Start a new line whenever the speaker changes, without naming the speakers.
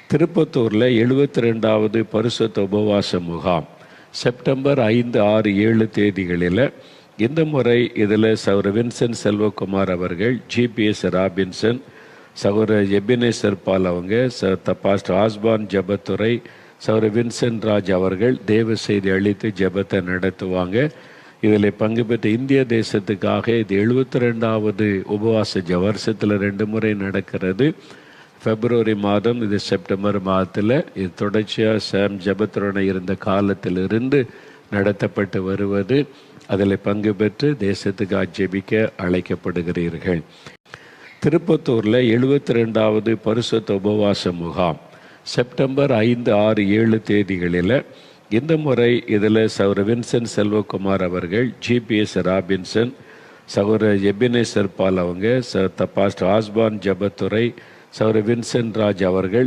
திருப்பத்தூரில் 72வது பரிசுத்த உபவாச முகாம் செப்டம்பர் 5, 6, 7 தேதிகளில் இந்த முறை இதில் சகோதரர் வின்சென்ட் செல்வகுமார் அவர்கள், ஜிபிஎஸ் ராபின்சன், சகோதரர் எபினேசர் பால் அவங்க, பாஸ்டர் ஆஸ்பான் ஜெபத்துறை, சகோதரர் வின்சென்ட் ராஜ் அவர்கள் தேவ செய்தி அளித்து ஜெபத்தை நடத்துவாங்க. இதில் பங்கு பெற்ற இந்திய தேசத்துக்காக இது 72வது உபவாச வருஷத்தில் 2 முறை நடக்கிறது. பிப்ரவரி மாதம், இது செப்டம்பர் மாதத்தில். இது தொடர்ச்சியாக சாம் ஜெபத்துறை இருந்த காலத்திலிருந்து நடத்தப்பட்டு வருவது. அதில் பங்கு பெற்று தேசத்துக்காக ஜெபிக்க அழைக்கப்படுகிறீர்கள். திருப்பத்தூரில் 72வது பரிசுத்த உபவாச முகாம் செப்டம்பர் 5, 6, 7 தேதிகளில் இந்த முறை இதில் சகோதரர் வின்சென்ட் செல்வகுமார் அவர்கள், ஜிபிஎஸ் ராபின்சன், சகோதரர் எபினேசர் பால் அவங்க, பாஸ்டர் ஆஸ்பான் ஜெபத்துறை, சகோதரர் வின்சென்ட் ராஜ் அவர்கள்